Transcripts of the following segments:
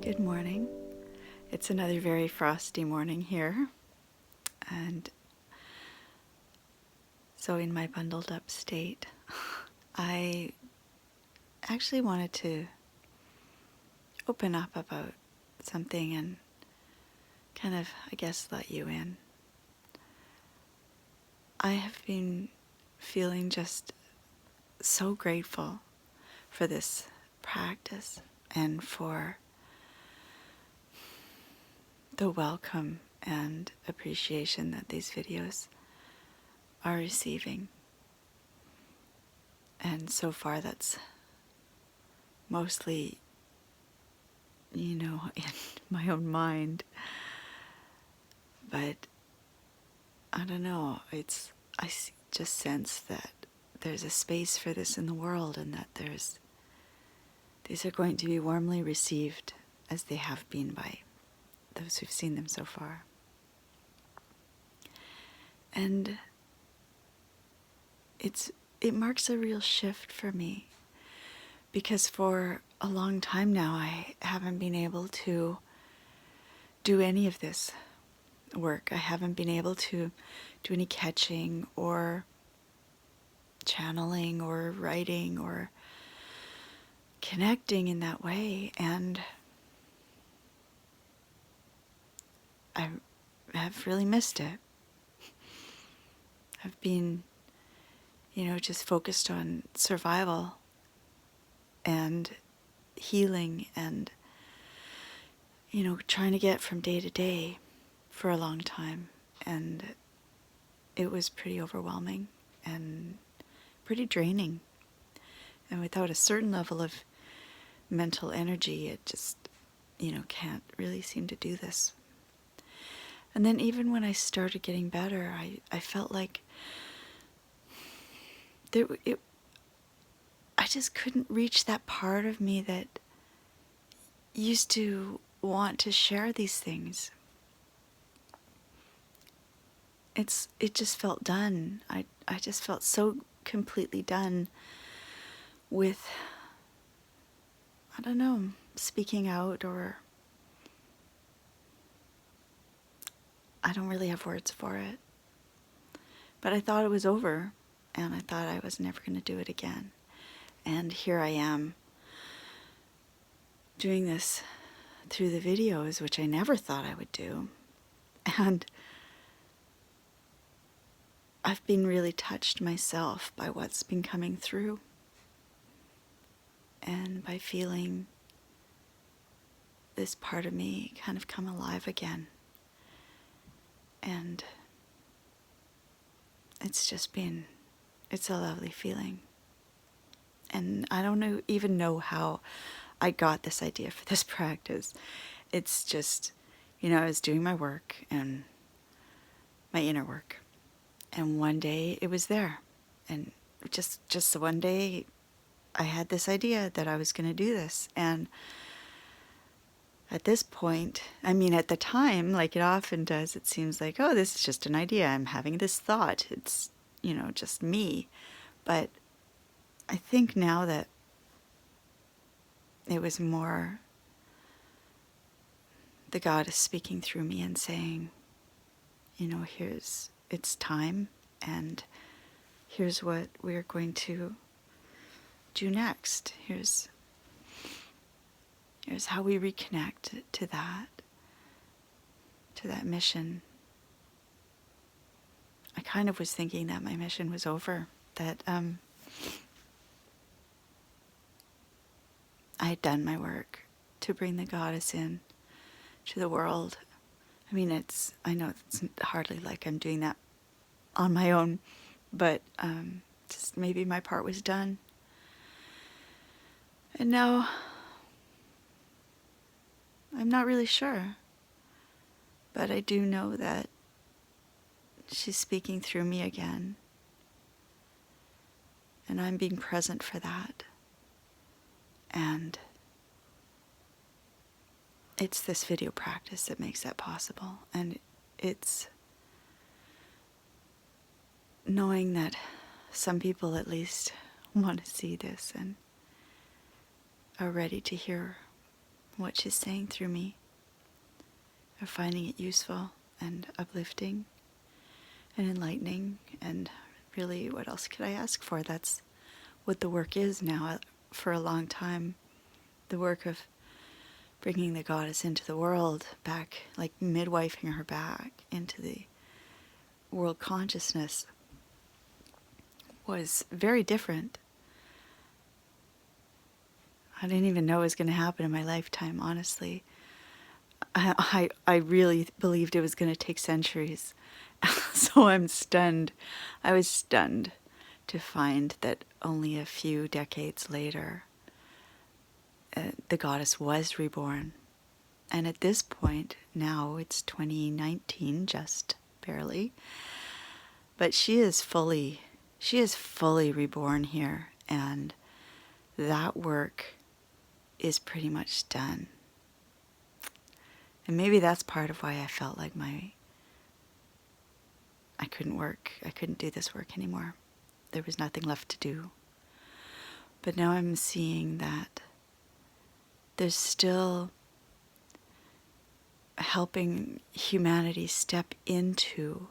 Good morning. It's another very frosty morning here, and so in my bundled up state, I actually wanted to open up about something and kind of, I guess, let you in. I have been feeling just so grateful for this practice and for the welcome and appreciation that these videos are receiving. And so far that's mostly, in my own mind. But I don't know, just sense that there's a space for this in the world, and that these are going to be warmly received as they have been by those who've seen them so far. And it marks a real shift for me, because for a long time now I haven't been able to do any of this work. I haven't been able to do any catching or channeling or writing or connecting in that way, and I have really missed it. I've been, just focused on survival and healing and, trying to get from day to day for a long time. And it was pretty overwhelming and pretty draining. And without a certain level of mental energy, it just, can't really seem to do this. And then even when I started getting better, I felt like I just couldn't reach that part of me that used to want to share these things. It just felt done. I just felt so completely done with, I don't know, speaking out, or I don't really have words for it. But I thought it was over, and I thought I was never going to do it again. And here I am doing this through the videos, which I never thought I would do. And I've been really touched myself by what's been coming through, and by feeling this part of me kind of come alive again. And it's a lovely feeling. And I don't even know how I got this idea for this practice. It's just, I was doing my work, and my inner work. And one day it was there. And just one day I had this idea that I was going to do this. And at this point, at the time, like it often does, it seems like, oh, this is just an idea. I'm having this thought. It's, just me. But I think now that it was more the goddess speaking through me and saying, it's time, and here's what we're going to do next. Here's how we reconnect to that mission. I kind of was thinking that my mission was over, that I had done my work to bring the goddess in to the world. I know it's hardly like I'm doing that on my own, but just maybe my part was done. And now I'm not really sure, but I do know that she's speaking through me again, and I'm being present for that. And it's this video practice that makes that possible. And it's knowing that some people at least want to see this and are ready to hear what she's saying through me, of finding it useful and uplifting and enlightening. And really, what else could I ask for? That's what the work is now. For a long time, the work of bringing the goddess into the world, back, like midwifing her back into the world consciousness, was very different. I didn't even know it was going to happen in my lifetime, honestly. I really believed it was going to take centuries. So I'm stunned. I was stunned to find that only a few decades later, the goddess was reborn. And at this point, now it's 2019, just barely, but she is fully reborn here, and that work is pretty much done. And maybe that's part of why I felt like I couldn't do this work anymore. There was nothing left to do. But now I'm seeing that there's still helping humanity step into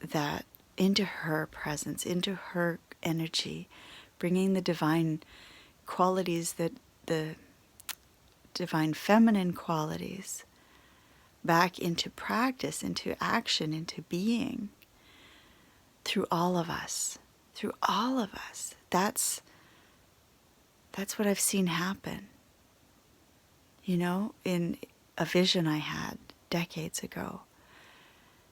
that, into her presence, into her energy, bringing the divine qualities, that the divine feminine qualities, back into practice, into action, into being, through all of us. Through all of us. That's what I've seen happen. You know, in a vision I had decades ago,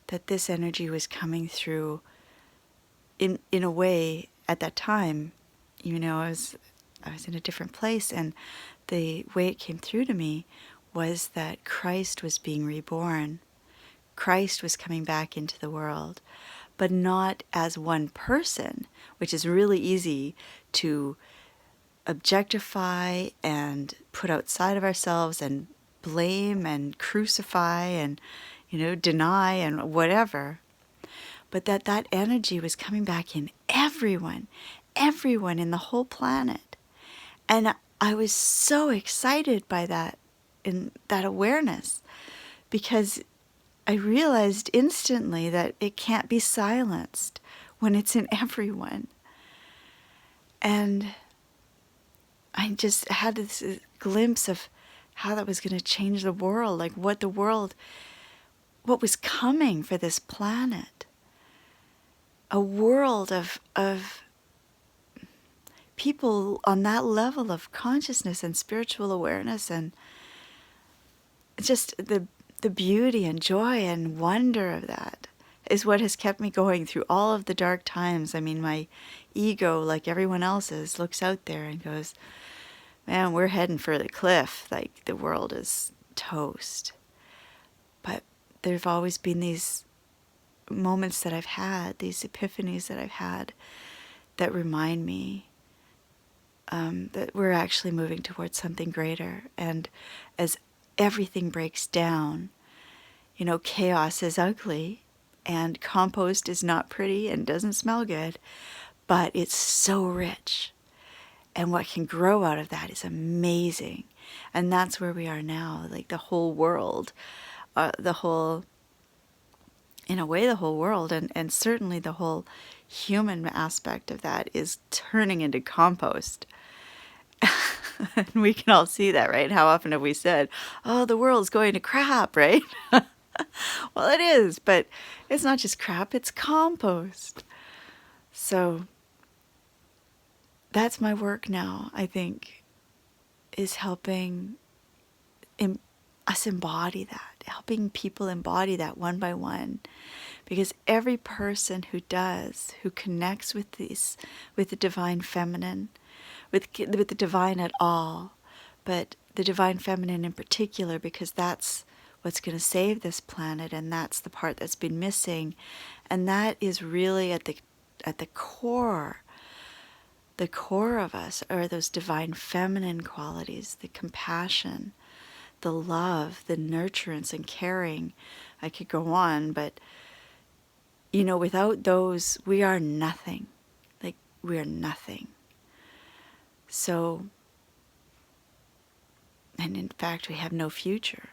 that this energy was coming through in a way at that time. You know, I was in a different place, and the way it came through to me was that Christ was being reborn. Christ was coming back into the world, but not as one person, which is really easy to objectify and put outside of ourselves and blame and crucify and, deny and whatever. But that energy was coming back in everyone in the whole planet. And I was so excited by that, in that awareness, because I realized instantly that it can't be silenced when it's in everyone. And I just had this glimpse of how that was going to change the world, like what was coming for this planet. A world of people on that level of consciousness and spiritual awareness, and just the beauty and joy and wonder of that is what has kept me going through all of the dark times. I mean, my ego, like everyone else's, looks out there and goes, man, we're heading for the cliff. Like, the world is toast. But there have always been these moments that I've had, these epiphanies that I've had, that remind me that we're actually moving towards something greater. And as everything breaks down, chaos is ugly, and compost is not pretty and doesn't smell good, but it's so rich. And what can grow out of that is amazing. And that's where we are now. Like, the whole world, in a way, the whole world, and certainly the whole human aspect of that is turning into compost. And we can all see that, right? How often have we said, oh, the world's going to crap, right? Well, it is, but it's not just crap, it's compost. So that's my work now, I think, is helping us embody that, helping people embody that one by one. Because every person who connects with the divine feminine, with the divine at all, but the divine feminine in particular, because that's what's going to save this planet, and that's the part that's been missing, and that is really at the core. The core of us are those divine feminine qualities, the compassion, the love, the nurturance and caring. I could go on, but without those, we are nothing. Like, we are nothing. So And in fact, we have no future.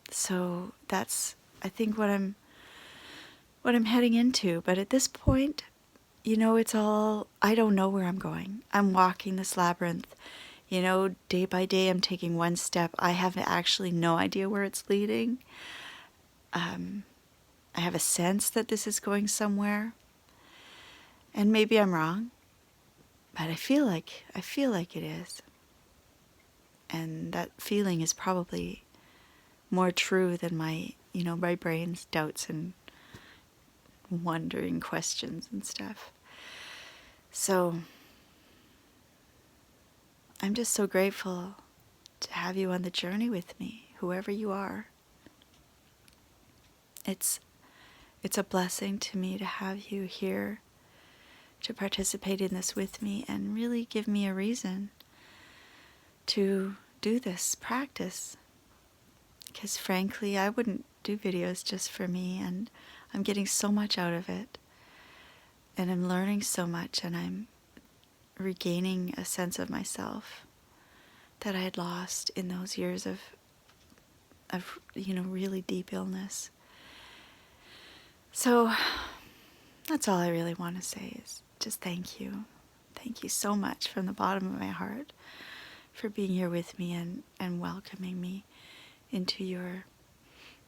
So that's, I think, what I'm heading into. But at this point, it's all, I don't know where I'm going. I'm walking this labyrinth. Day by day, I'm taking one step. I have actually no idea where it's leading. I have a sense that this is going somewhere. And maybe I'm wrong, but I feel like it is. And that feeling is probably more true than my brain's doubts and wondering questions and stuff. So I'm just so grateful to have you on the journey with me, whoever you are. It's a blessing to me to have you here to participate in this with me and really give me a reason to do this practice. Because frankly, I wouldn't do videos just for me, and I'm getting so much out of it. And I'm learning so much, and I'm regaining a sense of myself that I had lost in those years of really deep illness. So that's all I really want to say is just thank you. Thank you so much from the bottom of my heart for being here with me and welcoming me into your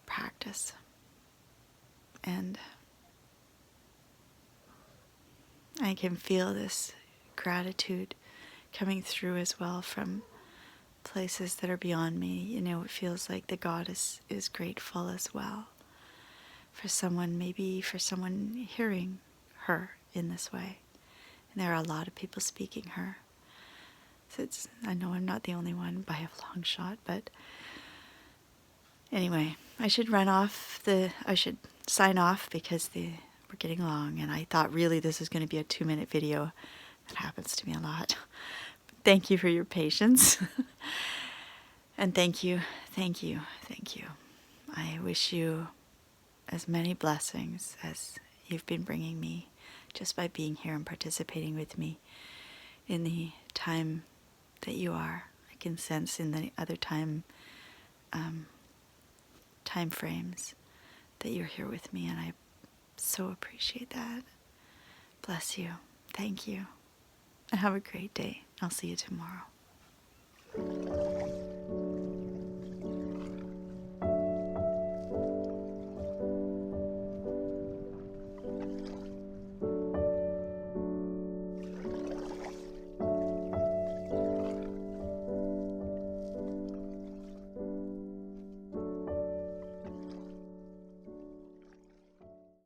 practice. And I can feel this gratitude coming through as well from places that are beyond me. It feels like the goddess is grateful as well for someone hearing her in this way. And there are a lot of people speaking her. So I know I'm not the only one by a long shot, but anyway, I should sign off because we're getting long, and I thought really this was going to be a 2-minute video. That happens to me a lot. Thank you for your patience. And thank you. I wish you as many blessings as you've been bringing me just by being here and participating with me in the time that you are. I can sense in the other time frames that you're here with me, and I so appreciate that. Bless you. Thank you. And have a great day. I'll see you tomorrow.